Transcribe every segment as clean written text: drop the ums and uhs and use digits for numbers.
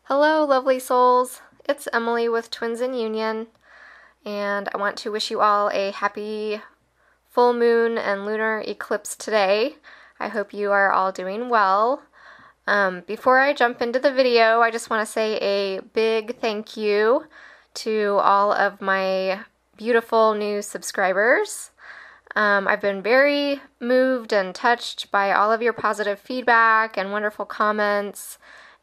Hello, lovely souls. It's Emily with Twins in Union, and I want to wish you all a happy full moon and lunar eclipse today. I hope you are all doing well. Before I jump into the video, I just want to say a big thank you to all of my beautiful new subscribers. I've been very moved and touched by all of your positive feedback and wonderful comments.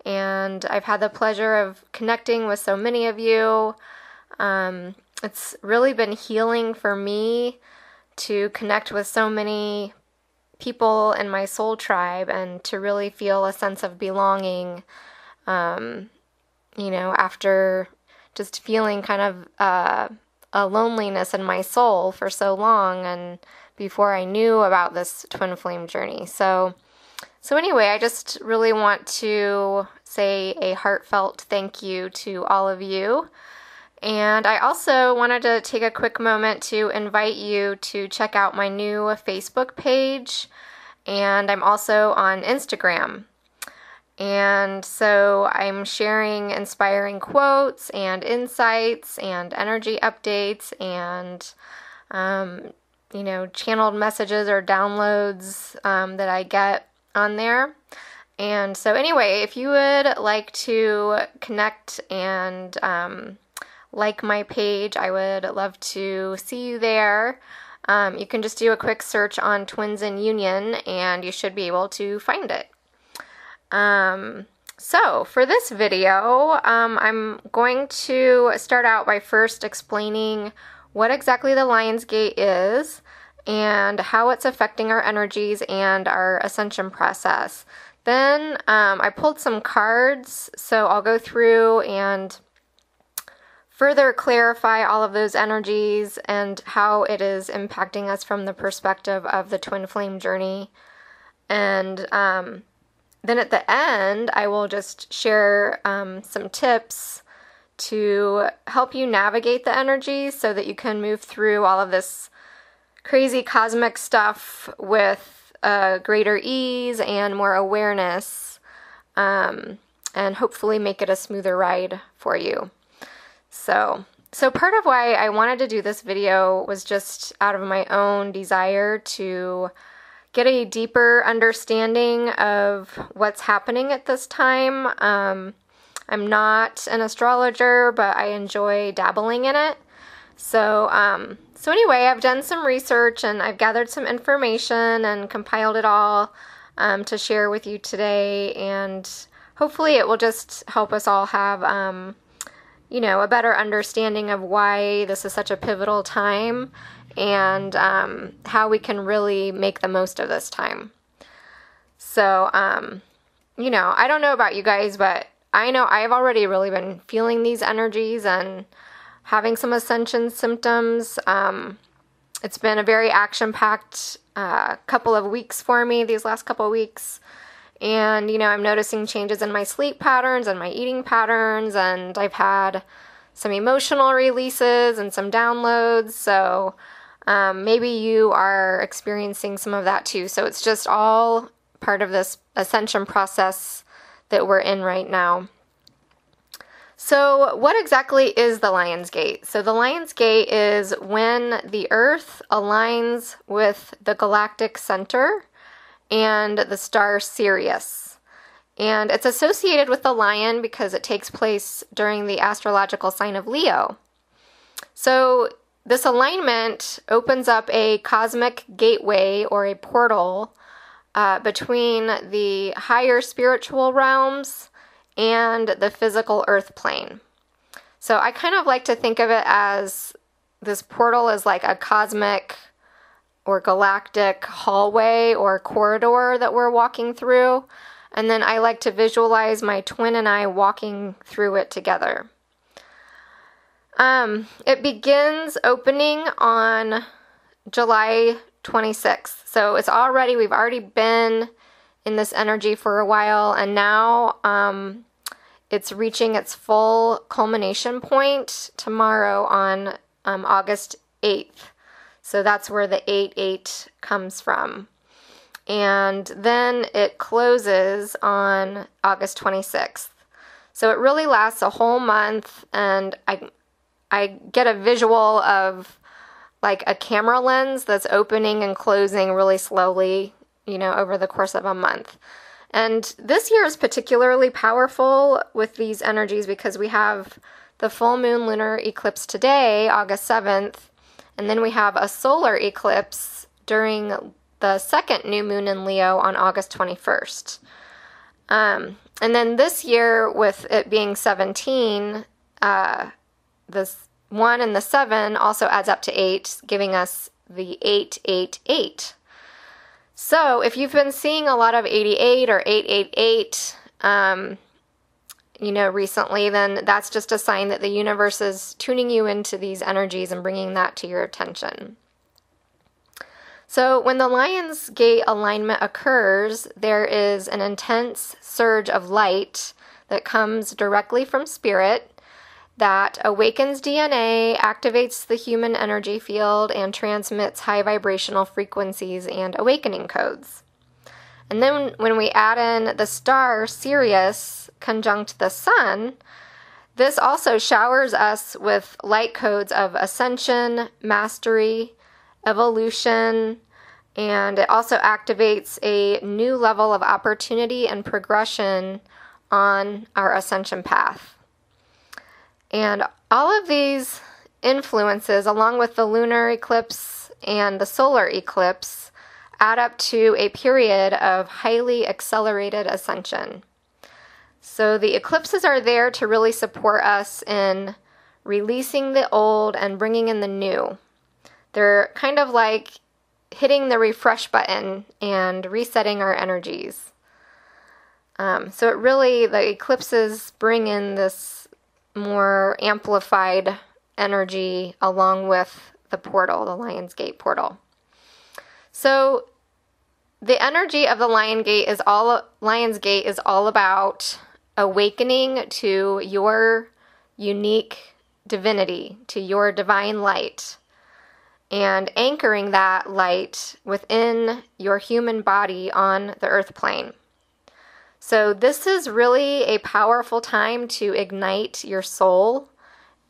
And I've had the pleasure of connecting with so many of you. It's really been healing for me to connect with so many people in my soul tribe and to really feel a sense of belonging, after just feeling kind of a loneliness in my soul for so long and before I knew about this twin flame journey. So anyway, I just really want to say a heartfelt thank you to all of you. And I also wanted to take a quick moment to invite you to check out my new Facebook page. And I'm also on Instagram. And so I'm sharing inspiring quotes and insights and energy updates and, channeled messages or downloads that I get on there. And so anyway, if you would like to connect and like my page, I would love to see you there. You can just do a quick search on Twins in Union and you should be able to find it. So for this video, I'm going to start out by first explaining what exactly the Lion's Gate is and how it's affecting our energies and our ascension process. Then I pulled some cards, so I'll go through and further clarify all of those energies and how it is impacting us from the perspective of the twin flame journey. And then at the end, I will just share some tips to help you navigate the energies so that you can move through all of this crazy cosmic stuff with greater ease and more awareness, and hopefully make it a smoother ride for you. So part of why I wanted to do this video was just out of my own desire to get a deeper understanding of what's happening at this time. I'm not an astrologer, but I enjoy dabbling in it. So anyway, I've done some research and I've gathered some information and compiled it all to share with you today. And hopefully it will just help us all have, a better understanding of why this is such a pivotal time and how we can really make the most of this time. So, I don't know about you guys, but I know I've already really been feeling these energies and having some ascension symptoms. It's been a very action-packed couple of weeks for me, these last couple of weeks. And, I'm noticing changes in my sleep patterns and my eating patterns, and I've had some emotional releases and some downloads. So maybe you are experiencing some of that too. So it's just all part of this ascension process that we're in right now. So what exactly is the Lion's Gate? So the Lion's Gate is when the Earth aligns with the galactic center and the star Sirius. And it's associated with the lion because it takes place during the astrological sign of Leo. So this alignment opens up a cosmic gateway or a portal between the higher spiritual realms and the physical earth plane. So I kind of like to think of it as this portal is like a cosmic or galactic hallway or corridor that we're walking through. And then I like to visualize my twin and I walking through it together. It begins opening on July 26th. So we've already been in this energy for a while, and now it's reaching its full culmination point tomorrow on August 8th. So that's where the 8/8 comes from. And then it closes on August 26th. So it really lasts a whole month, and I get a visual of like a camera lens that's opening and closing really slowly, over the course of a month. And this year is particularly powerful with these energies because we have the full moon lunar eclipse today, August 7th, and then we have a solar eclipse during the second new moon in Leo on August 21st. And then this year, with it being 17, this 1 and the 7 also adds up to 8, giving us the 888. So if you've been seeing a lot of 88 or 888, recently, then that's just a sign that the universe is tuning you into these energies and bringing that to your attention. So when the Lion's Gate alignment occurs, there is an intense surge of light that comes directly from spirit that awakens DNA, activates the human energy field, and transmits high vibrational frequencies and awakening codes. And then when we add in the star Sirius conjunct the sun, this also showers us with light codes of ascension, mastery, evolution, and it also activates a new level of opportunity and progression on our ascension path. And all of these influences, along with the lunar eclipse and the solar eclipse, add up to a period of highly accelerated ascension. So the eclipses are there to really support us in releasing the old and bringing in the new. They're kind of like hitting the refresh button and resetting our energies. So the eclipses bring in this more amplified energy along with the portal, the Lion's Gate portal. So the energy of the Lion's Gate is all about awakening to your unique divinity, to your divine light, and anchoring that light within your human body on the earth plane. So this is really a powerful time to ignite your soul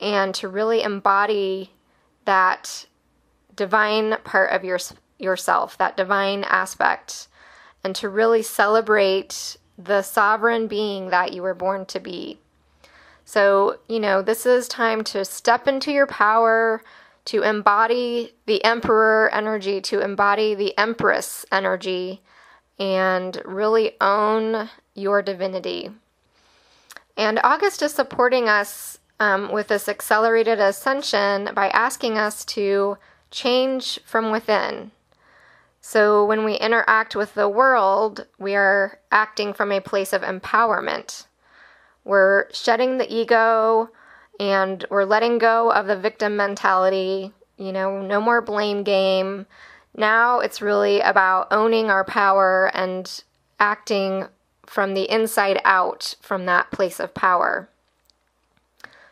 and to really embody that divine part of yourself, that divine aspect, and to really celebrate the sovereign being that you were born to be. So, this is time to step into your power, to embody the emperor energy, to embody the empress energy, and really own your divinity. And August is supporting us with this accelerated ascension by asking us to change from within. So when we interact with the world, we are acting from a place of empowerment. We're shedding the ego and we're letting go of the victim mentality, no more blame game. Now it's really about owning our power and acting from the inside out from that place of power.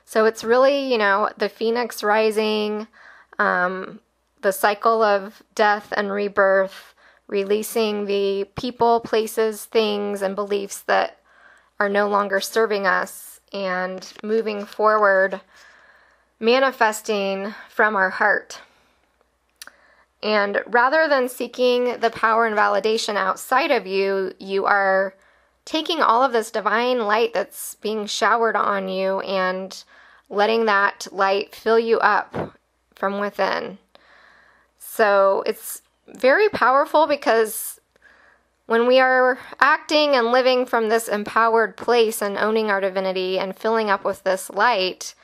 So it's really, the phoenix rising, the cycle of death and rebirth, releasing the people, places, things, and beliefs that are no longer serving us, and moving forward, manifesting from our heart. And rather than seeking the power and validation outside of you, you are taking all of this divine light that's being showered on you and letting that light fill you up from within. So it's very powerful because when we are acting and living from this empowered place and owning our divinity and filling up with this light,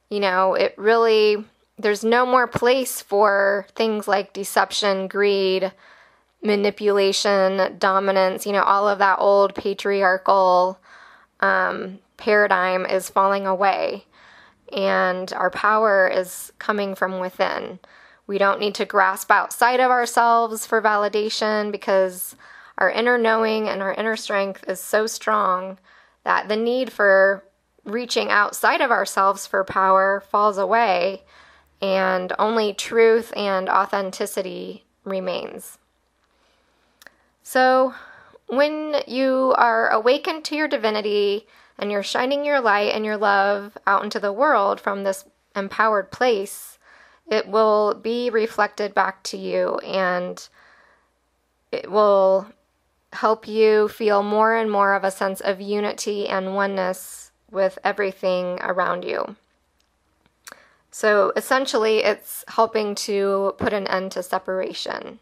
it really, there's no more place for things like deception, greed, manipulation, dominance, all of that old patriarchal paradigm is falling away. And our power is coming from within. We don't need to grasp outside of ourselves for validation because our inner knowing and our inner strength is so strong that the need for reaching outside of ourselves for power falls away, and only truth and authenticity remains. So when you are awakened to your divinity and you're shining your light and your love out into the world from this empowered place, it will be reflected back to you, and it will help you feel more and more of a sense of unity and oneness with everything around you. So essentially, it's helping to put an end to separation.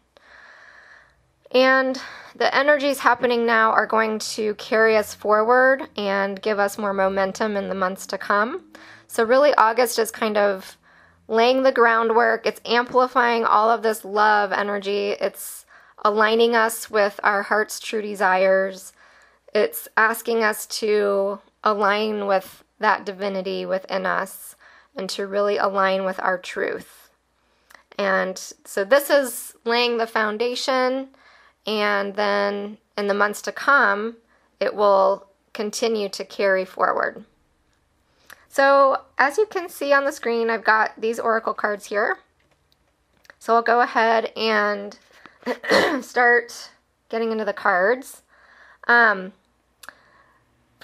And the energies happening now are going to carry us forward and give us more momentum in the months to come. So really, August is kind of laying the groundwork. It's amplifying all of this love energy. It's aligning us with our heart's true desires. It's asking us to align with that divinity within us and to really align with our truth. And so this is laying the foundation, and then in the months to come, it will continue to carry forward. So as you can see on the screen, I've got these oracle cards here. So I'll go ahead and start getting into the cards. For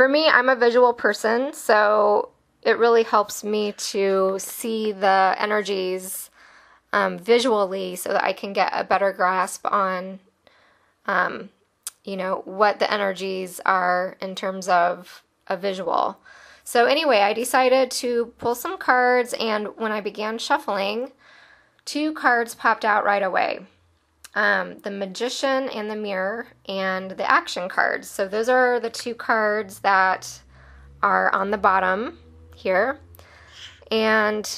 me, I'm a visual person, so it really helps me to see the energies visually so that I can get a better grasp on, what the energies are in terms of a visual. So anyway, I decided to pull some cards, and when I began shuffling, 2 cards popped out right away. The Magician and the Mirror, and the Action cards. So those are the 2 cards that are on the bottom here. And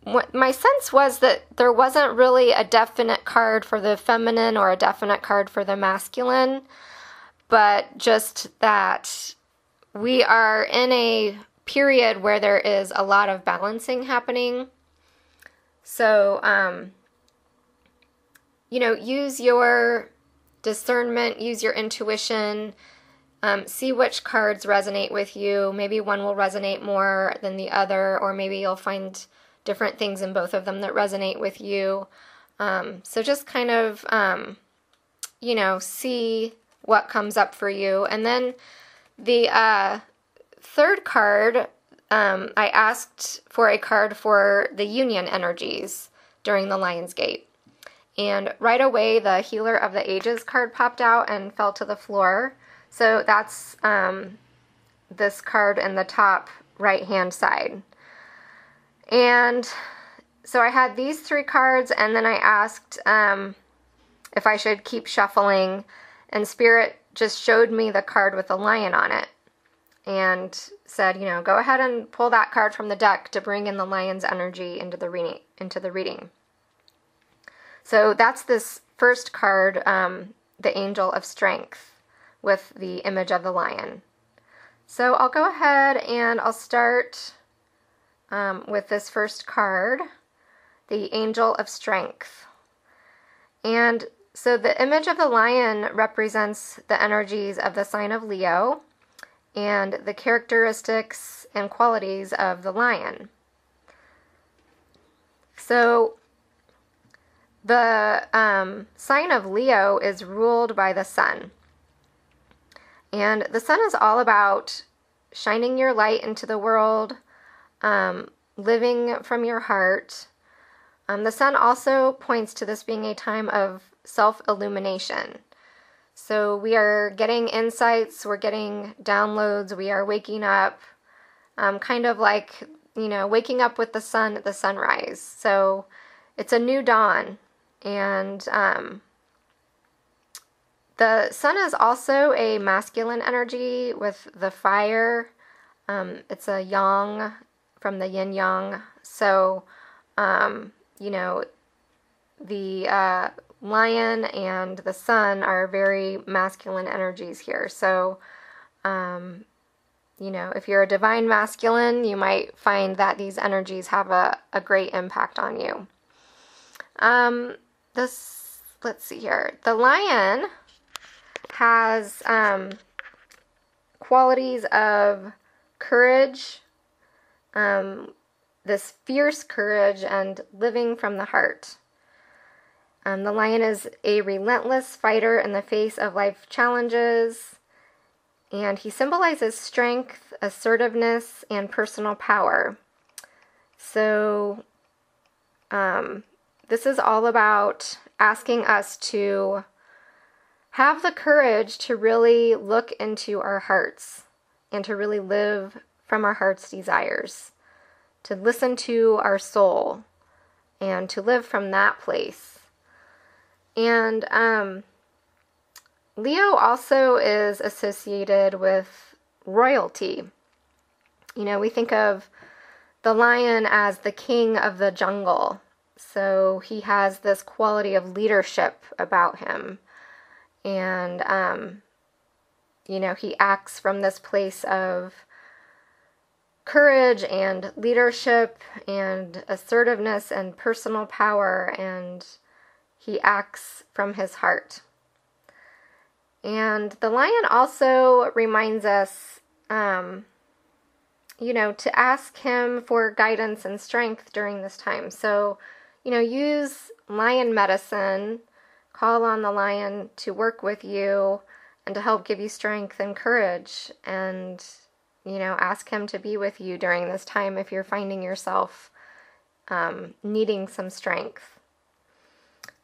what my sense was that there wasn't really a definite card for the feminine or a definite card for the masculine, but just that we are in a period where there is a lot of balancing happening. So, use your discernment, use your intuition, see which cards resonate with you. Maybe one will resonate more than the other, or maybe you'll find different things in both of them that resonate with you. So just kind of, see what comes up for you. And then the third card, I asked for a card for the union energies during the Lion's Gate. And right away, the Healer of the Ages card popped out and fell to the floor. So that's this card in the top right-hand side. And so I had these 3 cards, and then I asked if I should keep shuffling, and Spirit just showed me the card with the lion on it and said, go ahead and pull that card from the deck to bring in the lion's energy into the reading. So that's this first card, the Angel of Strength, with the image of the lion. So I'll go ahead and I'll start with this first card, the Angel of Strength. And so the image of the lion represents the energies of the sign of Leo and the characteristics and qualities of the lion. So the sign of Leo is ruled by the sun. And the sun is all about shining your light into the world, living from your heart. The sun also points to this being a time of self-illumination. So we are getting insights, we're getting downloads, we are waking up, kind of like, waking up with the sun at the sunrise. So it's a new dawn. And the sun is also a masculine energy with the fire. It's a yang from the yin yang. So, the lion and the sun are very masculine energies here. So, if you're a divine masculine, you might find that these energies have a great impact on you. Let's see here. The lion has qualities of courage, this fierce courage, and living from the heart. The lion is a relentless fighter in the face of life challenges. And he symbolizes strength, assertiveness, and personal power. So this is all about asking us to have the courage to really look into our hearts and to really live from our heart's desires, to listen to our soul and to live from that place. And Leo also is associated with royalty. You know, we think of the lion as the king of the jungle. So he has this quality of leadership about him. And, you know, he acts from this place of courage and leadership and assertiveness and personal power, and he acts from his heart. And the lion also reminds us, you know, to ask him for guidance and strength during this time. So, you know, use lion medicine, call on the lion to work with you and to help give you strength and courage, and, you know, ask him to be with you during this time if you're finding yourself needing some strength.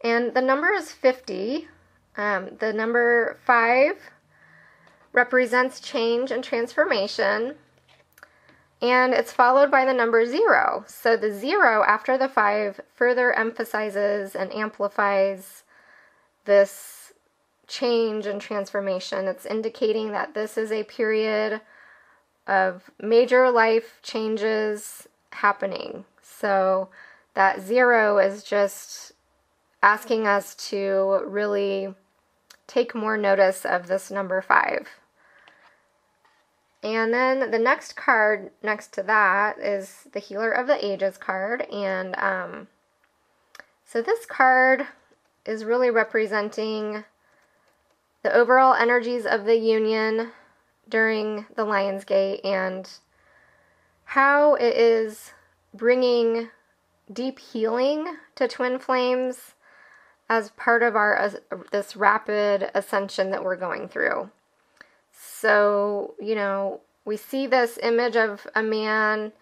And the number is 50. The number 5 represents change and transformation, and it's followed by the number 0. So the 0 after the 5 further emphasizes and amplifies this change and transformation. It's indicating that this is a period of major life changes happening. So that 0 is just asking us to really take more notice of this number 5. And then the next card next to that is the Healer of the Ages card. And so this card is really representing the overall energies of the union during the Lion's Gate and how it is bringing deep healing to twin flames as part of our this rapid ascension that we're going through. So, you know, we see this image of a man.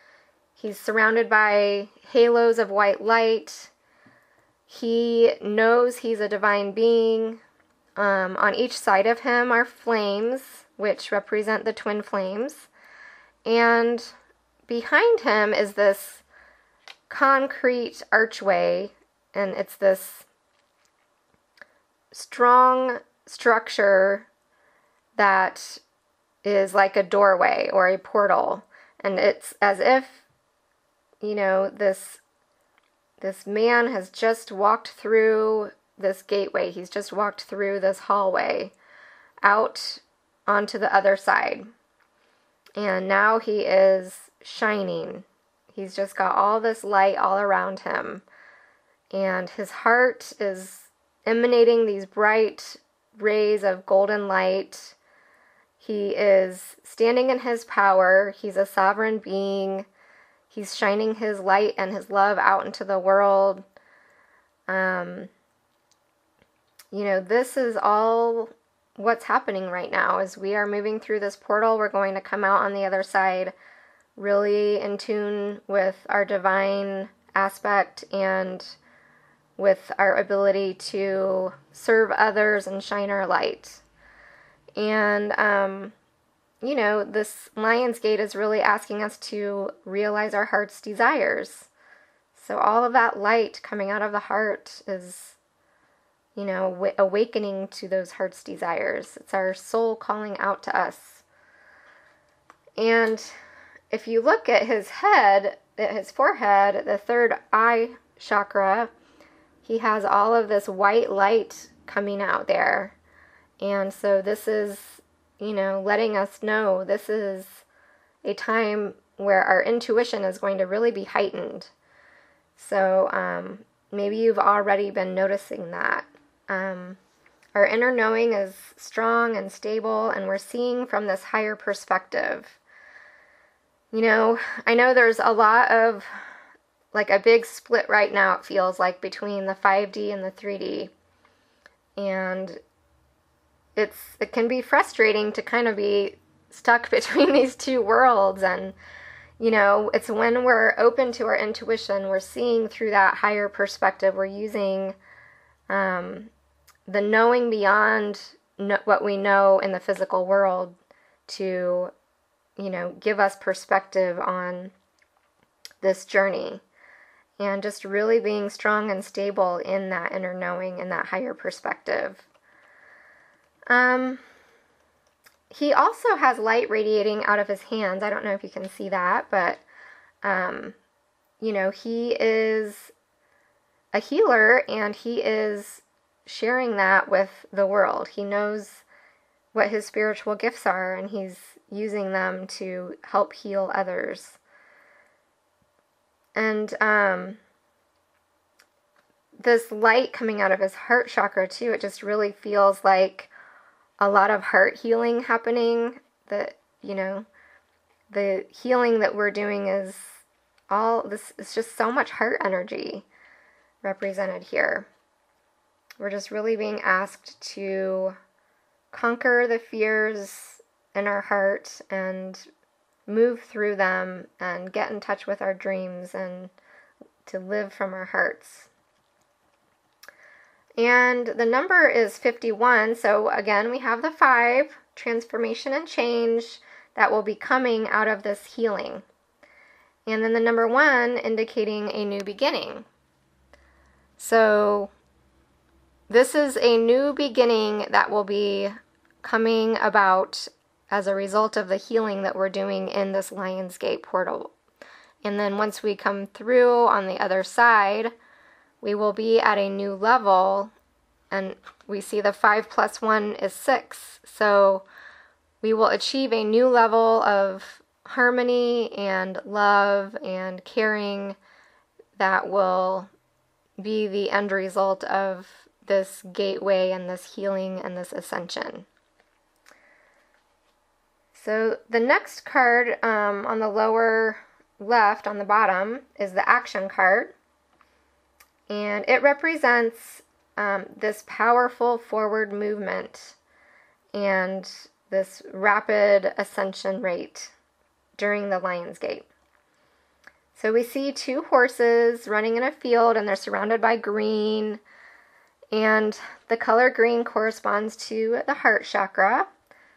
He's surrounded by halos of white light. He knows he's a divine being. On each side of him are flames, which represent the twin flames. And behind him is this concrete archway, and it's this strong structure that is like a doorway or a portal. And it's as if, you know, this man has just walked through this gateway. He's just walked through this hallway out onto the other side. And now he is shining. He's just got all this light all around him. And his heart is emanating these bright rays of golden light. He is standing in his power. He's a sovereign being. He's shining his light and his love out into the world. You know, this is all what's happening right now. As we are moving through this portal, we're going to come out on the other side really in tune with our divine aspect and with our ability to serve others and shine our light. And, you know, this Lion's Gate is really asking us to realize our heart's desires. So all of that light coming out of the heart is, you know, awakening to those heart's desires. It's our soul calling out to us. And if you look at his head, at his forehead, the third eye chakra, he has all of this white light coming out there. And so this is, you know, letting us know this is a time where our intuition is going to really be heightened. So maybe you've already been noticing that. Our inner knowing is strong and stable, and we're seeing from this higher perspective. You know, I know there's a lot of, like a big split right now, it feels like, between the 5D and the 3D. And it can be frustrating to kind of be stuck between these two worlds. And, you know, it's when we're open to our intuition, we're seeing through that higher perspective, we're using the knowing beyond what we know in the physical world to, you know, give us perspective on this journey. And just really being strong and stable in that inner knowing and that higher perspective. He also has light radiating out of his hands. I don't know if you can see that, but, you know, he is a healer, and he is sharing that with the world. He knows what his spiritual gifts are, and he's using them to help heal others. And this light coming out of his heart chakra too, it just really feels like a lot of heart healing happening. That, you know, the healing that we're doing is all this. It's just so much heart energy represented here. We're just really being asked to conquer the fears in our heart and move through them and get in touch with our dreams and to live from our hearts. And the number is 51. So again, we have the 5, transformation and change that will be coming out of this healing. And then the number 1 indicating a new beginning. So this is a new beginning that will be coming about as a result of the healing that we're doing in this Lionsgate portal. And then once we come through on the other side, we will be at a new level, and we see the 5 + 1 is 6. So we will achieve a new level of harmony and love and caring that will be the end result of this gateway and this healing and this ascension. So the next card on the lower left on the bottom is the action card. And it represents this powerful forward movement and this rapid ascension rate during the Lionsgate. So we see 2 horses running in a field, and they're surrounded by green. And the color green corresponds to the heart chakra.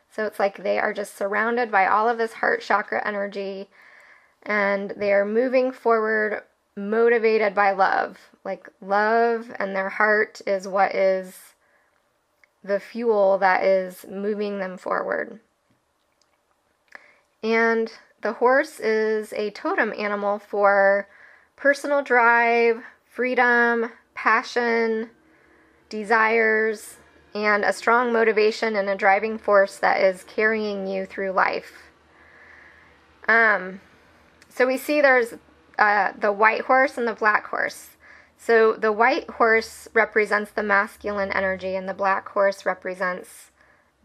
So it's like they are just surrounded by all of this heart chakra energy, and they are moving forward motivated by love. Like love and their heart is what is the fuel that is moving them forward. And the horse is a totem animal for personal drive, freedom, passion, desires, and a strong motivation and a driving force that is carrying you through life. So we see there's the white horse and the black horse. So the white horse represents the masculine energy, and the black horse represents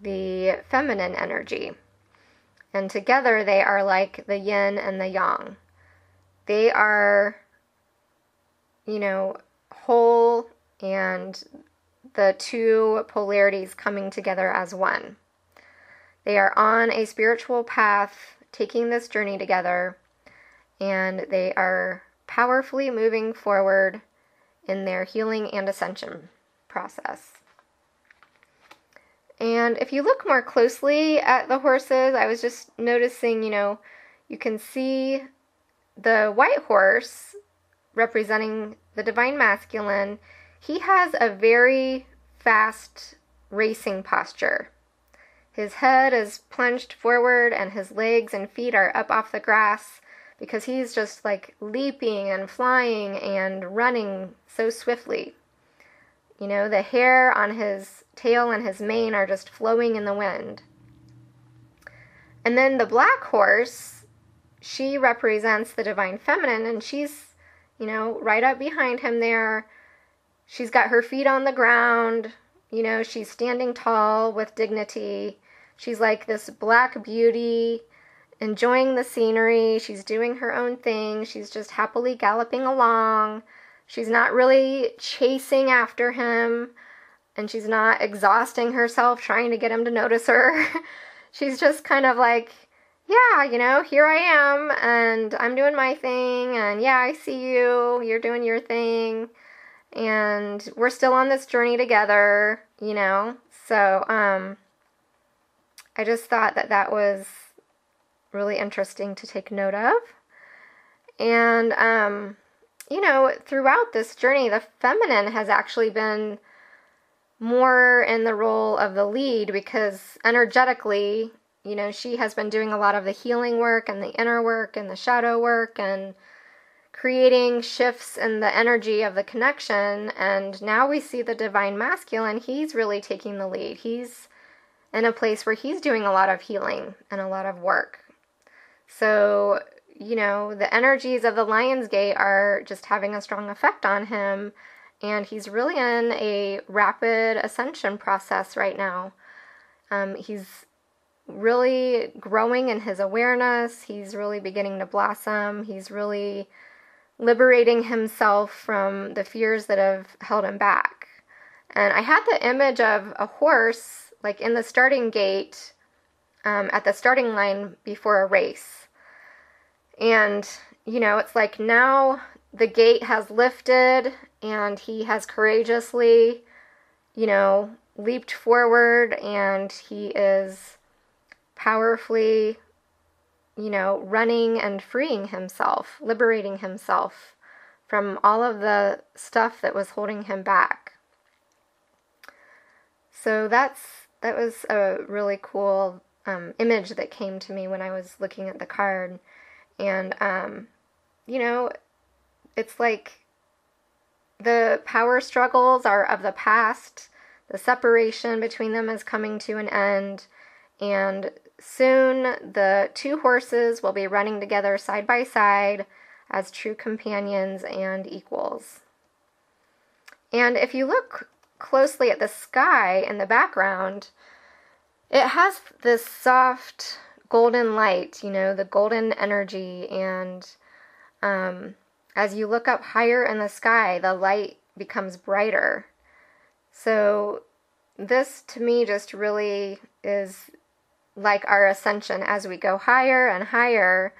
the feminine energy. And together they are like the yin and the yang. They are, you know, whole, and the 2 polarities coming together as one. They are on a spiritual path, taking this journey together, and they are powerfully moving forward in their healing and ascension process. And if you look more closely at the horses, I was just noticing, you know, you can see the white horse representing the divine masculine. He has a very fast racing posture. His head is plunged forward, and his legs and feet are up off the grass, because he's just like leaping and flying and running so swiftly. You know, the hair on his tail and his mane are just flowing in the wind. And then the black horse, she represents the divine feminine, and she's, you know, right up behind him there. She's got her feet on the ground. You know, she's standing tall with dignity. She's like this black beauty, enjoying the scenery. She's doing her own thing. She's just happily galloping along. She's not really chasing after him, and she's not exhausting herself trying to get him to notice her. she's just kind of like, yeah, you know, here I am, and I'm doing my thing, and yeah, I see you, you're doing your thing, and we're still on this journey together, you know. So, I just thought that that was really interesting to take note of. And, you know, throughout this journey, the feminine has actually been more in the role of the lead because energetically, you know, she has been doing a lot of the healing work and the inner work and the shadow work and creating shifts in the energy of the connection. And now we see the divine masculine, he's really taking the lead. He's in a place where he's doing a lot of healing and a lot of work. So, you know, the energies of the Lion's Gate are just having a strong effect on him, and he's really in a rapid ascension process right now. He's really growing in his awareness. He's really beginning to blossom. He's really liberating himself from the fears that have held him back. And I had the image of a horse, like in the starting gate, at the starting line before a race. And, you know, it's like now the gate has lifted and he has courageously, you know, leaped forward, and he is powerfully, you know, running and freeing himself, liberating himself from all of the stuff that was holding him back. So that was a really cool image that came to me when I was looking at the card. And, you know, it's like the power struggles are of the past. The separation between them is coming to an end. And soon the two horses will be running together side by side as true companions and equals. And if you look closely at the sky in the background, it has this soft golden light, you know, the golden energy, and as you look up higher in the sky, the light becomes brighter. So this to me just really is like our ascension. As we go higher and higher,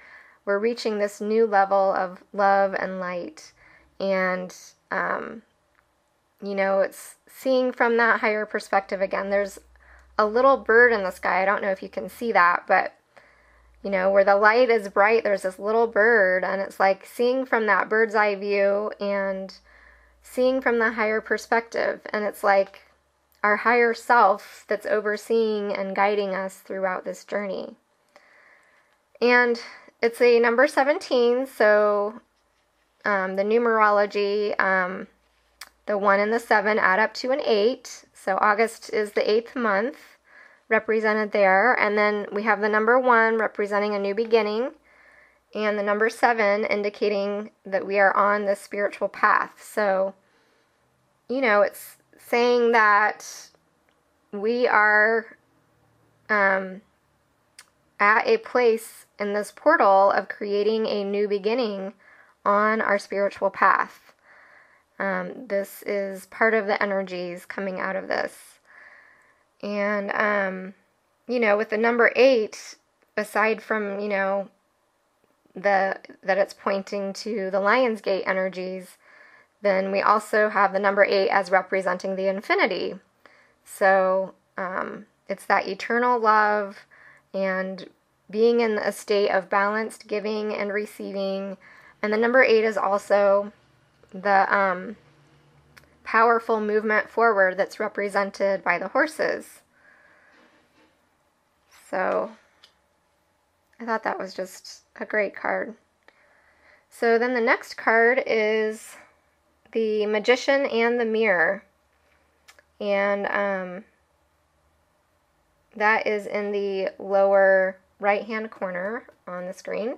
we're reaching this new level of love and light. And, you know, it's seeing from that higher perspective again. There's a little bird in the sky. I don't know if you can see that, but, you know, where the light is bright, there's this little bird, and it's like seeing from that bird's eye view and seeing from the higher perspective. And it's like our higher self that's overseeing and guiding us throughout this journey. And it's a number 17, so the numerology, the 1 and the 7 add up to an 8. So August is the 8th month represented there. And then we have the number 1 representing a new beginning, and the number 7 indicating that we are on the spiritual path. So, you know, it's saying that we are at a place in this portal of creating a new beginning on our spiritual path. This is part of the energies coming out of this. And, you know, with the number 8, aside from, you know, that it's pointing to the Lion's Gate energies, then we also have the number 8 as representing the infinity. So it's that eternal love and being in a state of balanced giving and receiving. And the number 8 is also the powerful movement forward that's represented by the horses. So I thought that was just a great card. So then the next card is the Magician and the Mirror. And that is in the lower right-hand corner on the screen.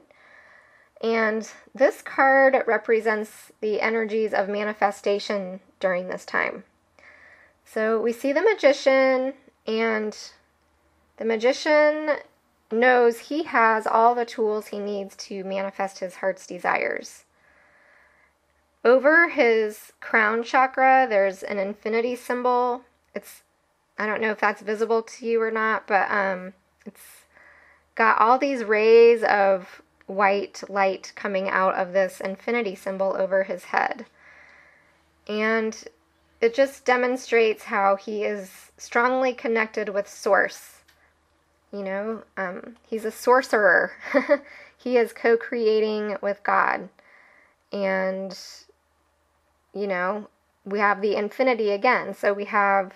And this card represents the energies of manifestation during this time. So we see the Magician, and the Magician knows he has all the tools he needs to manifest his heart's desires. Over his crown chakra, there's an infinity symbol. I don't know if that's visible to you or not, but It's got all these rays of white light coming out of this infinity symbol over his head. And it just demonstrates how he is strongly connected with Source. He's a sorcerer. He is co-creating with God. And, we have the infinity again. So we have,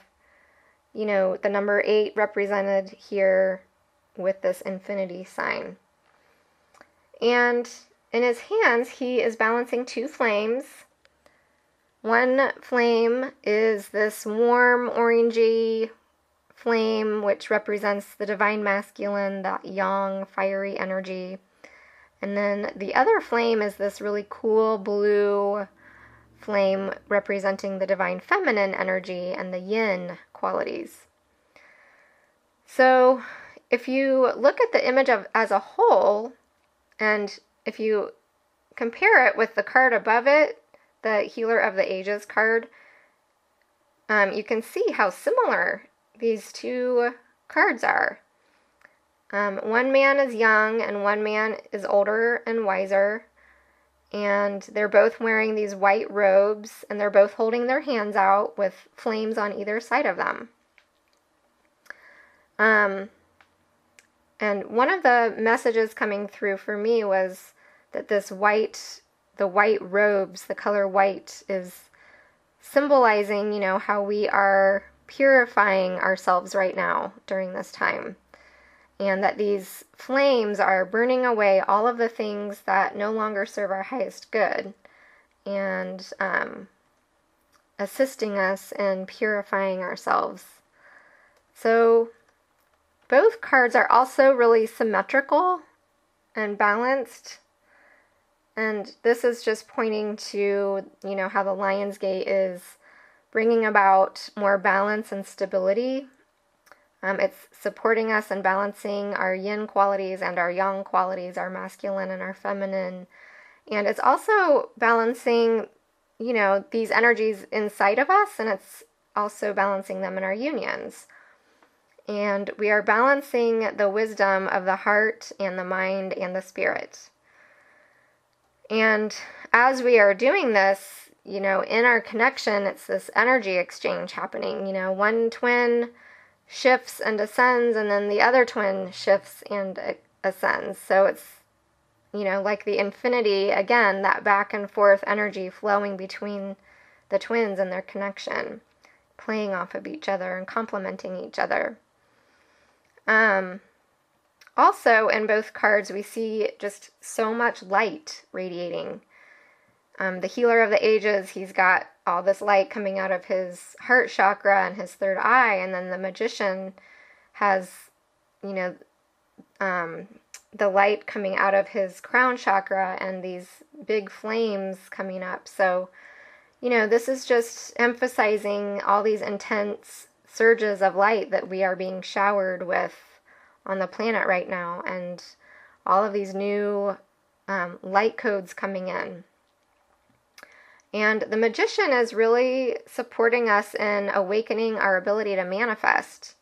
the number 8 represented here with this infinity sign. And in his hands, he is balancing 2 flames. One flame is this warm, orangey flame, which represents the divine masculine, that yang, fiery energy. And then the other flame is this really cool blue flame representing the divine feminine energy and the yin qualities. So if you look at the image as a whole, and if you compare it with the card above it, the Healer of the Ages card, you can see how similar these 2 cards are. One man is young and one man is older and wiser, and they're both wearing these white robes, and they're both holding their hands out with flames on either side of them. And one of the messages coming through for me was that the white robes, the color white, is symbolizing, how we are purifying ourselves right now during this time. And that these flames are burning away all of the things that no longer serve our highest good, and assisting us in purifying ourselves. So both cards are also really symmetrical and balanced. And this is just pointing to, how the Lion's Gate is bringing about more balance and stability. It's supporting us and balancing our yin qualities and our yang qualities, our masculine and our feminine. And it's also balancing, these energies inside of us, and it's also balancing them in our unions. And we are balancing the wisdom of the heart and the mind and the spirit. And as we are doing this, in our connection, it's this energy exchange happening. One twin shifts and ascends, and then the other twin shifts and ascends. So it's, like the infinity, again, that back and forth energy flowing between the twins and their connection, playing off of each other and complementing each other. Also, in both cards, we see just so much light radiating. The Healer of the Ages, he's got all this light coming out of his heart chakra and his third eye, and then the Magician has, the light coming out of his crown chakra and these big flames coming up. So, this is just emphasizing all these intense surges of light that we are being showered with on the planet right now, and all of these new light codes coming in. And the Magician is really supporting us in awakening our ability to manifest.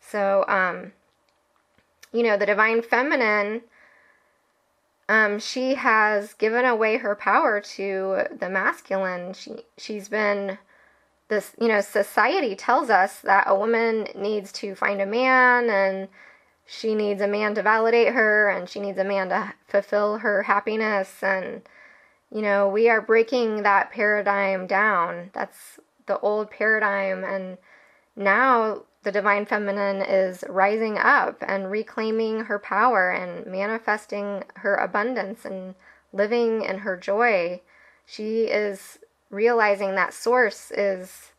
So, the Divine Feminine, she has given away her power to the masculine. She's been this, society tells us that a woman needs to find a man, and she needs a man to validate her, and she needs a man to fulfill her happiness. And, we are breaking that paradigm down. That's the old paradigm. And now the Divine Feminine is rising up and reclaiming her power and manifesting her abundance and living in her joy. She is realizing that Source is,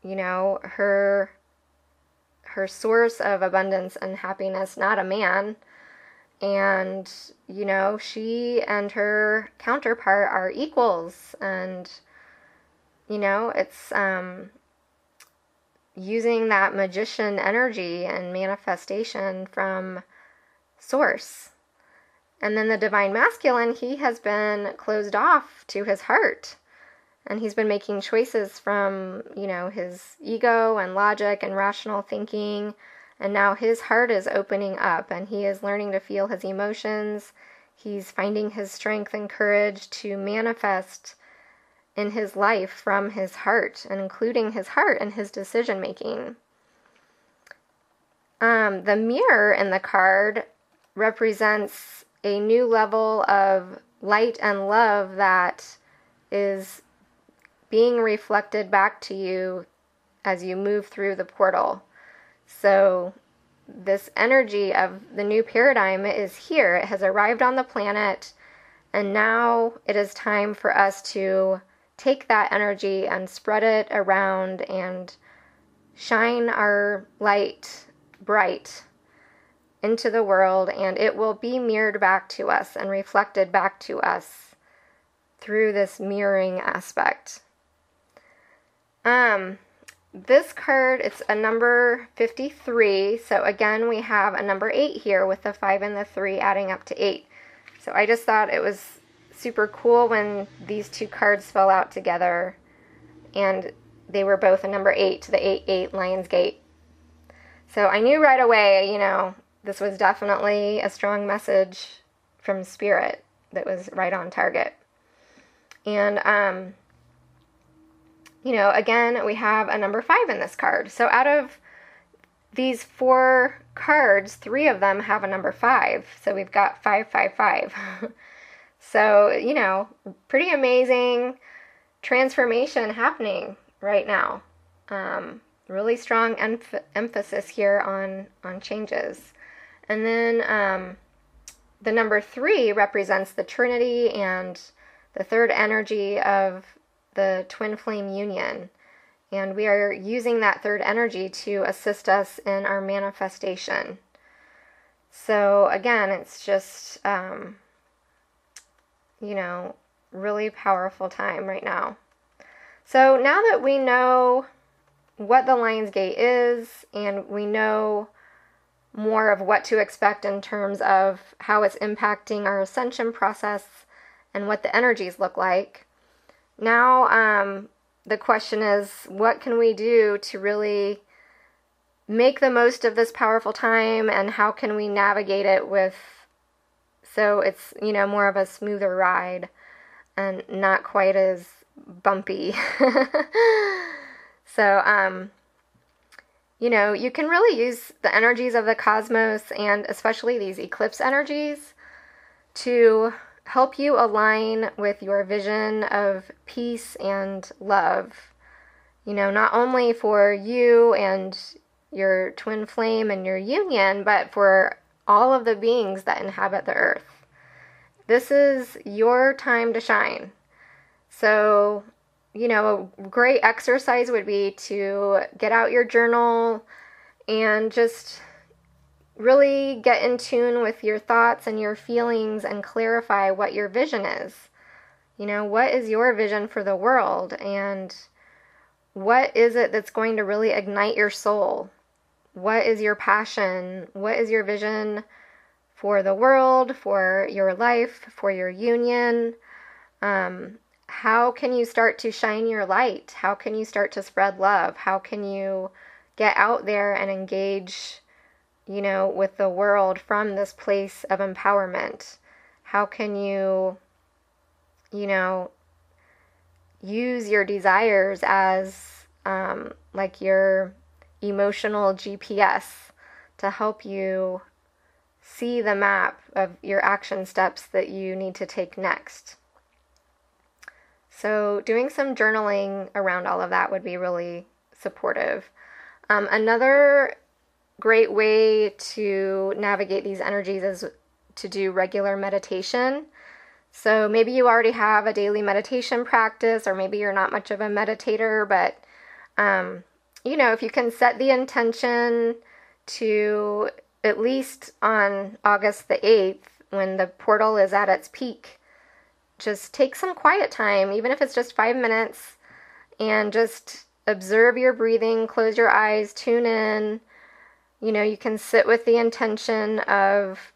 her source of abundance and happiness, not a man. And, she and her counterpart are equals. And, it's using that Magician energy and manifestation from Source. And then the Divine Masculine, he has been closed off to his heart. And he's been making choices from, his ego and logic and rational thinking, And now his heart is opening up and he is learning to feel his emotions. He's finding his strength and courage to manifest in his life from his heart, and including his heart in his decision making. The mirror in the card represents a new level of light and love that is being reflected back to you as you move through the portal. So this energy of the new paradigm is here. It has arrived on the planet, and now it is time for us to take that energy and spread it around and shine our light bright into the world, and it will be mirrored back to us and reflected back to us through this mirroring aspect. This card, it's a number 53, so again we have a number 8 here with the 5 and the 3 adding up to 8. So I just thought it was super cool when these two cards fell out together, and they were both a number 8 to the 8-8 Lion's Gate. So I knew right away, this was definitely a strong message from Spirit that was right on target. And, again, we have a number 5 in this card. So out of these 4 cards, 3 of them have a number 5. So we've got 555. So, pretty amazing transformation happening right now. Really strong emphasis here on changes. And then the number 3 represents the Trinity and the third energy of the twin flame union. And we are using that third energy to assist us in our manifestation. So again, it's just, really powerful time right now. So now that we know what the Lion's Gate is, and we know more of what to expect in terms of how it's impacting our ascension process and what the energies look like, now the question is, what can we do to really make the most of this powerful time, and how can we navigate it so it's, more of a smoother ride and not quite as bumpy. So, you can really use the energies of the cosmos, and especially these eclipse energies, to help you align with your vision of peace and love. Not only for you and your twin flame and your union, but for all of the beings that inhabit the earth. This is your time to shine. So, a great exercise would be to get out your journal and just really get in tune with your thoughts and your feelings and clarify what your vision is. What is your vision for the world, and what is it that's going to really ignite your soul? What is your passion? What is your vision for the world, for your life, for your union? How can you start to shine your light? How can you start to spread love? How can you get out there and engage, with the world from this place of empowerment? How can you, use your desires as like your emotional GPS to help you see the map of your action steps that you need to take next? So doing some journaling around all of that would be really supportive. Another great way to navigate these energies is to do regular meditation. So maybe you already have a daily meditation practice, or maybe you're not much of a meditator, but if you can set the intention to, at least on August the 8th, when the portal is at its peak, just take some quiet time, even if it's just 5 minutes, and just observe your breathing, close your eyes, tune in. You can sit with the intention of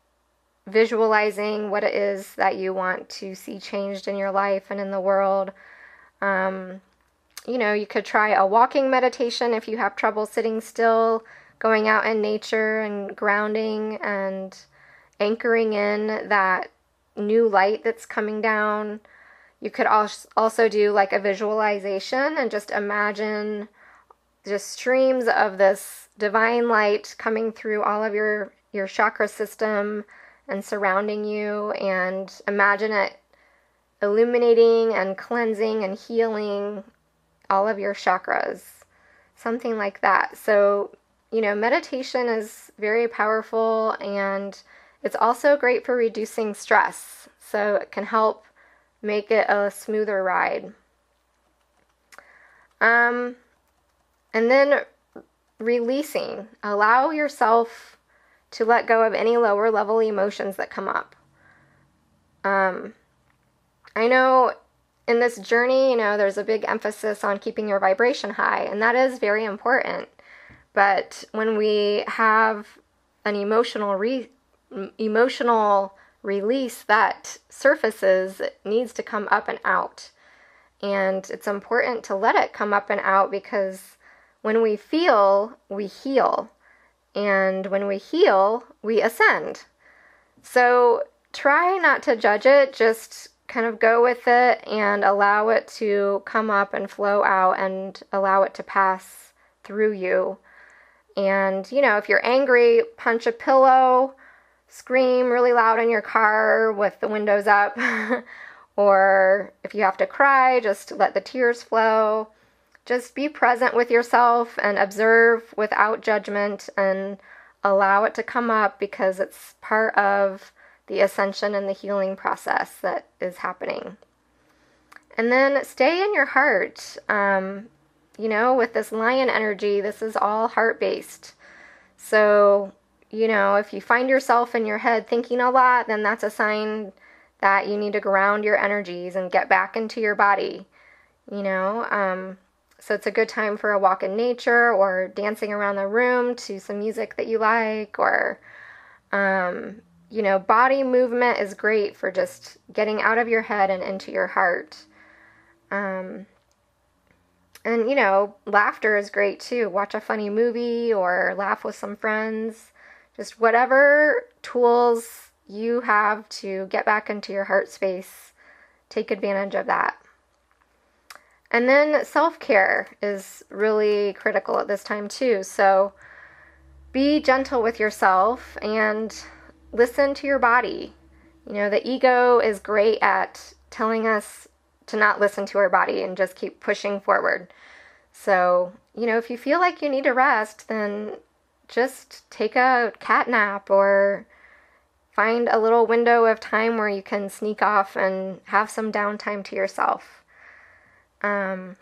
visualizing what it is that you want to see changed in your life and in the world. You could try a walking meditation if you have trouble sitting still, going out in nature and grounding and anchoring in that new light that's coming down. You could also do like a visualization and just imagine just streams of this divine light coming through all of your chakra system and surrounding you, and imagine it illuminating and cleansing and healing all of your chakras. Something like that. So, meditation is very powerful, and it's also great for reducing stress. So it can help make it a smoother ride. And then releasing. Allow yourself to let go of any lower level emotions that come up. I know in this journey, there's a big emphasis on keeping your vibration high, and that is very important. But when we have an emotional release that surfaces, it needs to come up and out. And it's important to let it come up and out, because when we feel, we heal. And when we heal, we ascend. So try not to judge it, just kind of go with it and allow it to come up and flow out and allow it to pass through you. And, if you're angry, punch a pillow, scream really loud in your car with the windows up. Or if you have to cry, just let the tears flow. Just be present with yourself and observe without judgment and allow it to come up, because it's part of the ascension and the healing process that is happening. And then stay in your heart. With this lion energy, this is all heart-based. So, if you find yourself in your head thinking a lot, then that's a sign that you need to ground your energies and get back into your body. So it's a good time for a walk in nature, or dancing around the room to some music that you like, or, body movement is great for just getting out of your head and into your heart. And, laughter is great too. Watch a funny movie or laugh with some friends. Just whatever tools you have to get back into your heart space, take advantage of that. And then self-care is really critical at this time too. So be gentle with yourself and listen to your body. The ego is great at telling us to not listen to our body and just keep pushing forward. So, if you feel like you need to rest, then just take a cat nap or find a little window of time where you can sneak off and have some downtime to yourself. And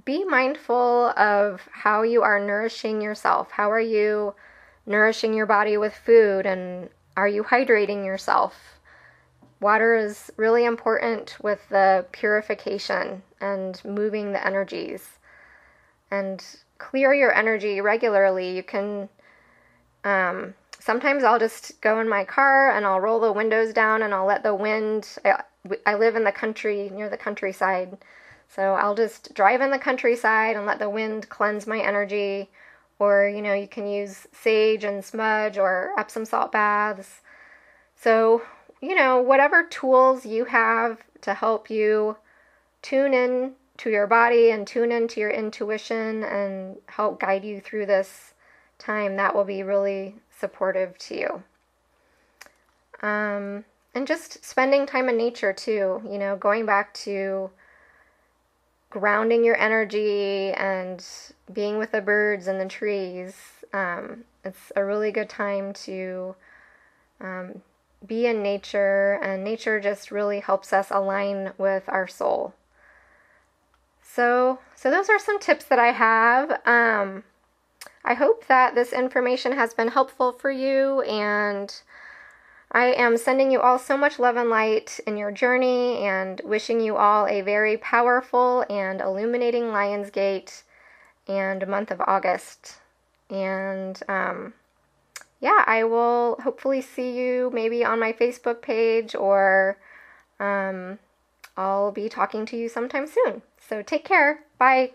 be mindful of how you are nourishing yourself. How are you nourishing your body with food, and are you hydrating yourself? Water is really important with the purification and moving the energies. And clear your energy regularly. You can, sometimes I'll just go in my car and I'll roll the windows down and I'll let the wind, I live in the country, near the countryside, so I'll just drive in the countryside and let the wind cleanse my energy. Or, you can use sage and smudge or Epsom salt baths. So, whatever tools you have to help you tune in to your body and tune into your intuition and help guide you through this time, that will be really supportive to you. And just spending time in nature too, going back to grounding your energy and being with the birds and the trees. It's a really good time to be in nature, and nature just really helps us align with our soul. So those are some tips that I have. I hope that this information has been helpful for you, and I am sending you all so much love and light in your journey, and wishing you all a very powerful and illuminating Lionsgate and month of August. And I will hopefully see you maybe on my Facebook page, or I'll be talking to you sometime soon. So take care. Bye.